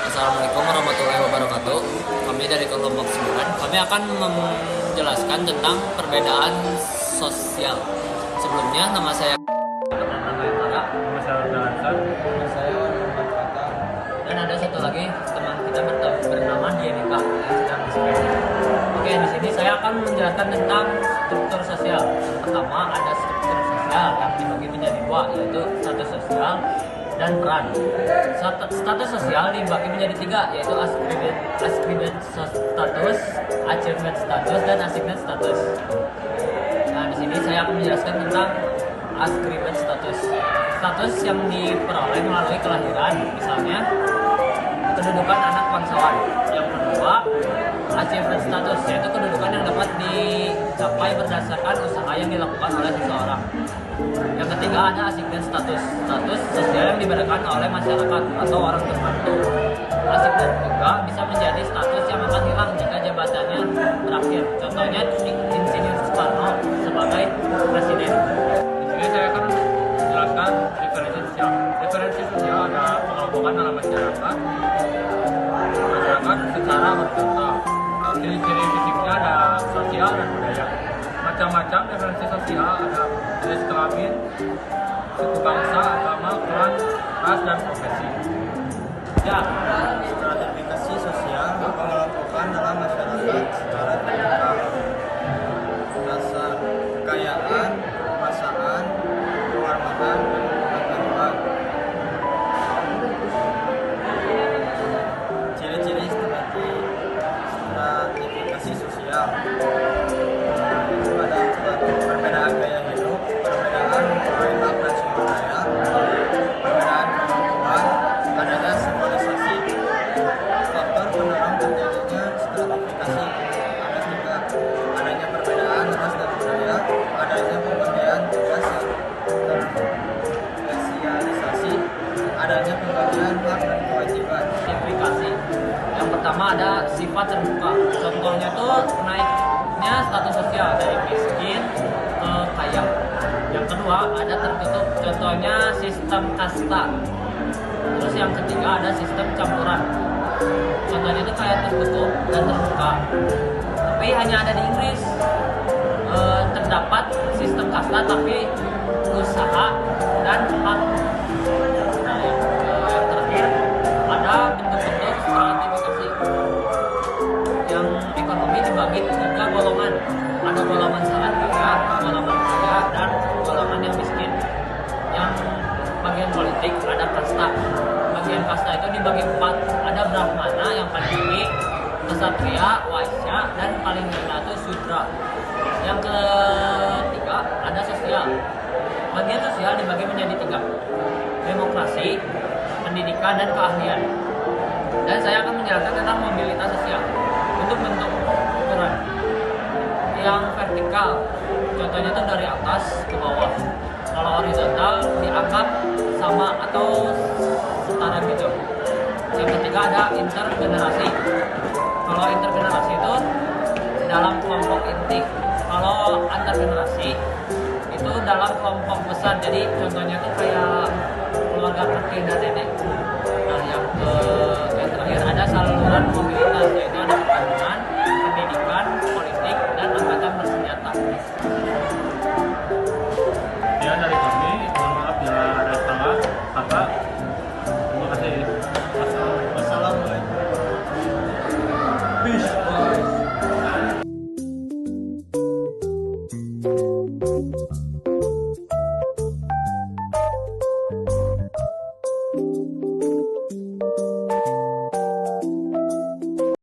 Assalamualaikum warahmatullahi wabarakatuh. Kami dari kelompok 9. Kami akan menjelaskan tentang perbedaan sosial. Sebelumnya nama saya Nama saya dan ada satu lagi teman kita bernama Dienika yang sedang disepeda. Oke, di sini saya akan menjelaskan tentang struktur sosial. Yang pertama ada struktur sosial yang dibagi menjadi dua, yaitu status sosial dan peran. Status sosial dibagi menjadi tiga, yaitu ascribed status, achievement status, dan assigned status. Nah, di sini saya akan menjelaskan tentang ascribed status. Status yang diperoleh melalui kelahiran, misalnya kedudukan anak bangsawan. Yang kedua, achievement status, yaitu kedudukan yang dapat dicapai berdasarkan usaha yang dilakukan oleh seseorang. Yang ketiga ada assignment status, status sosial yang diberikan oleh masyarakat atau orang tertentu. Assignment juga bisa menjadi status yang akan hilang jika jabatannya berakhir. Contohnya Insinyur Soekarno sebagai presiden. Di sini saya akan menjelaskan diferensi sosial. Diferensi sosial ada pengelompokan dalam masyarakat secara horizontal. Ciri-ciri fisiknya ada sosial dan budaya. Macam-macam diferensi sosial, ada jenis kelamin, suku bangsa, agama, klan, ras, dan profesi. Ya, Stratifikasi sosial pengelompokan dalam masyarakat secara terbuka. Dasar kekayaan, kekuasaan, kewarmahan, dan pengetahuan. Ciri-ciri stratifikasi sosial itu ada perbedaan gaya hidup, perbedaan mulai hak dan sumber daya, perbedaan kemampuan, adanya simbolisasi. Faktor pendorong terjadinya stratifikasi ada juga adanya perbedaan ras dan budaya, adanya pembagian tugas yang terspesialisasi, adanya pembagian hak dan kewajiban. stratifikasi. Yang pertama ada sifat terbuka. Contohnya tuh naiknya status sosial dari miskin ke kaya. Yang kedua ada tertutup. Contohnya sistem kasta. Terus yang ketiga ada sistem campuran. Contohnya itu kayak tertutup dan terbuka. Tapi hanya ada di Inggris. Terdapat sistem kasta tapi usaha dan hak. Nah, yang terakhir ada bentuk-bentuk stratifikasi. Yang ekonomi dibagi tiga golongan. Ada golongan sangat kaya, golongan kaya, dan golongan yang miskin. Yang bagian politik ada kasta. Bagian kasta itu dibagi empat. Ada Brahmana yang paling tinggi, Ksatria, Waisya, dan paling rendah itu Sudra. Yang ketiga ada sosial. Bagian sosial dibagi menjadi tiga: demokrasi, pendidikan, dan keahlian. Dan saya akan menjelaskan tentang mobilitas sosial. Untuk bentuk ukuran yang vertikal, contohnya itu dari atas ke bawah. Kalau horizontal dianggap sama atau setara gitu. Yang ketiga ada intergenerasi. Kalau intergenerasi itu dalam kelompok inti. Kalau antar generasi itu dalam kelompok besar. Jadi contohnya itu kayak keluarga kakek dan nenek. Nah, yang terakhir ada saluran mobilitas, yaitu ada pertahanan, pendidikan, politik, dan angkatan bersenjata. Sekian dari kami. Mohon maaf bila ada salah kata. Terima kasih. Wassalamualaikum. Peace. Bye.